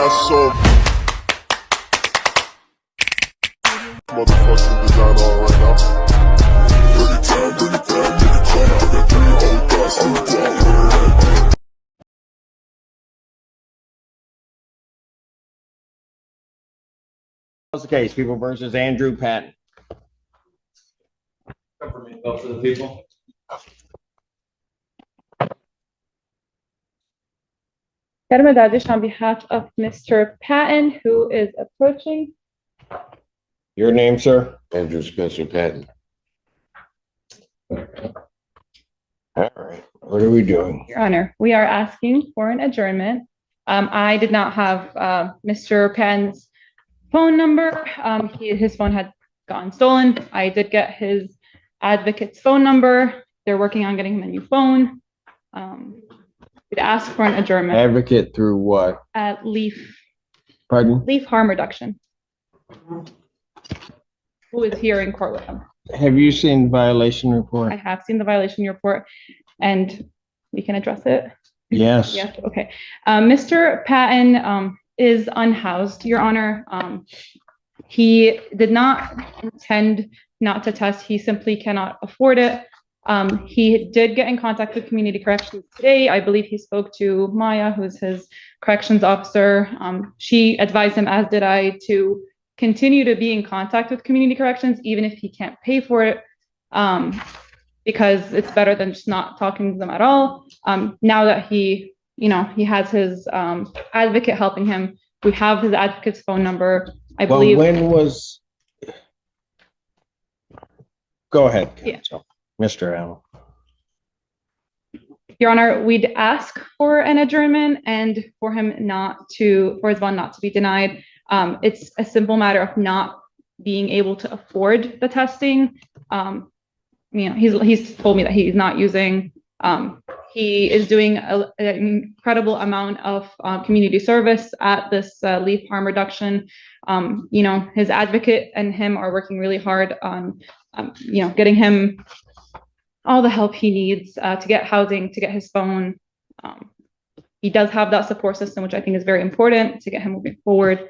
got so motherfucking design on right now. Bring it down, bring it down, bring it down. I got 3 old guys in the block. What's the case? People versus Andrew Patton. Vote for the people. Kadamadajish on behalf of Mr. Patton, who is approaching. Your name, sir? Andrew Spencer Patton. All right. What are we doing? Your Honor, we are asking for an adjournment. I did not have Mr. Patton's phone number. His phone had gotten stolen. I did get his advocate's phone number. They're working on getting him a new phone. We'd ask for an adjournment. Advocate through what? At Leaf Harm Reduction, who is here in court with him. Have you seen the violation report? I have seen the violation report, and we can address it. Yes. Yes. Okay. Mr. Patton is unhoused, Your Honor. He did not intend not to test. He simply cannot afford it. He did get in contact with Community Corrections today. I believe he spoke to Maya, who's his corrections officer. She advised him, as did I, to continue to be in contact with Community Corrections, even if he can't pay for it, because it's better than just not talking to them at all. Now that he has his advocate helping him, we have his advocate's phone number. I believe. When was? Go ahead. Yeah. Mr. Allen. Your Honor, we'd ask for an adjournment and for his bond not to be denied. It's a simple matter of not being able to afford the testing. He's told me that he's not using. He is doing an incredible amount of community service at this Leaf Harm Reduction. His advocate and him are working really hard on, getting him all the help he needs to get housing, to get his phone. He does have that support system, which I think is very important to get him moving forward.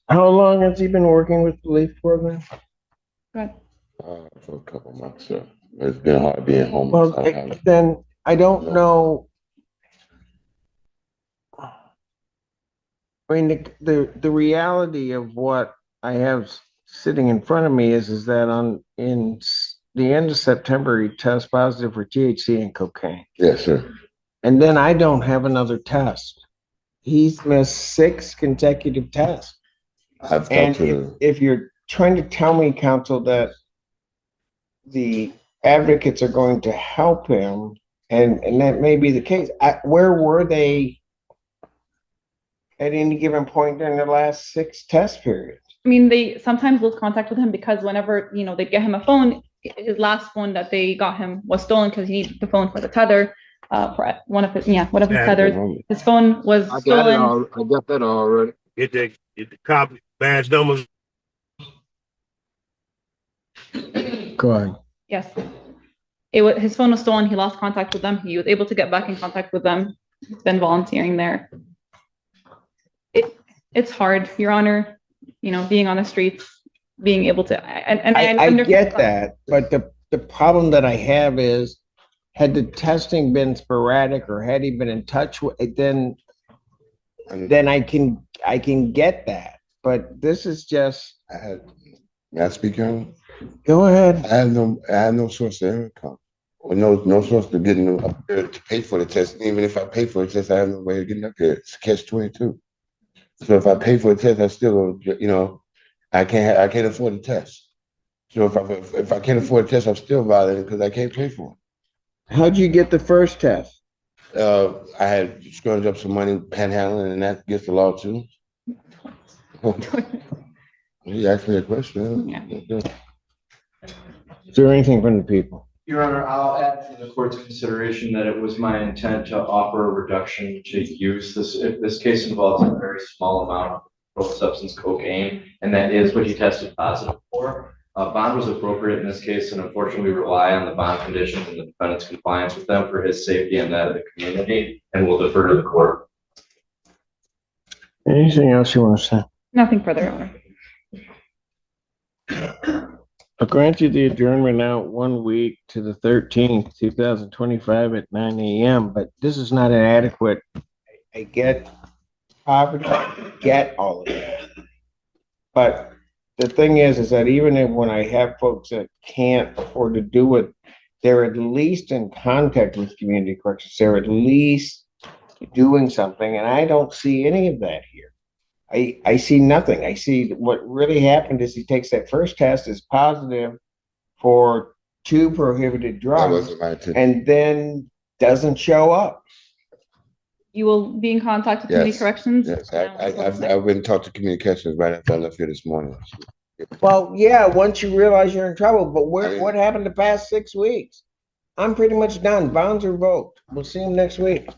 How long has he been working with the LEAF program? Go ahead. For a couple months, sir. It's been hard being homeless. Well, then I don't know. I mean, the reality of what I have sitting in front of me is that in the end of September, he tests positive for THC and cocaine. Yes, sir. And then I don't have another test. He's missed 6 consecutive tests. I've And talked to if you're trying to tell me, counsel, that the advocates are going to help him, and that may be the case, where were they at any given point during the last 6 test periods? I mean, they sometimes lose contact with him because whenever, they get him a phone, his last phone that they got him was stolen because he needed the phone for the tether, for one of his tethers. His phone was stolen. I got that already. Get the copy badge numbers. Go ahead. Yes. His phone was stolen. He lost contact with them. He was able to get back in contact with them. He's been volunteering there. It's hard, Your Honor, being on the streets, being able to, I get that, but the problem that I have is, had the testing been sporadic or had he been in touch with, then I can get that. But this is just. May I speak, Your Honor? Go ahead. I have no source of income, or no source to getting up there to pay for the test. Even if I pay for the test, I have no way of getting up there. It's catch-22. So if I pay for a test, I still, I can't afford the test. So if I can't afford a test, I'm still violating because I can't pay for it. How'd you get the first test? I had scrounged up some money panhandling, and that gets the law too. You asked me a question. Yeah. Is there anything from the people? Your Honor, I'll add to the court's consideration that it was my intent to offer a reduction to use this. If this case involves a very small amount of controlled substance cocaine, and that is what he tested positive for, Bond was appropriate in this case, and unfortunately, we rely on the bond conditions and the defendant's compliance with them for his safety and that of the community, and will defer to the court. Anything else you want to say? Nothing further, Your Honor. I'll grant you the adjournment out 1 week to the 13th, 2025 at 9 a.m., but this is not an adequate. I get poverty, I get all of that. But the thing is that even when I have folks that can't afford to do it, they're at least in contact with community corrections. They're at least doing something, and I don't see any of that here. I see nothing. I see what really happened is he takes that first test as positive for 2 prohibited That drugs wasn't my intention. and then doesn't show up. You will be in contact with community Yes. corrections? Yes, I went and talked to communications right after I left here this morning. Well, yeah, once you realize you're in trouble, but I mean- what happened the past 6 weeks? I'm pretty much done. Bonds are revoked. We'll see him next week.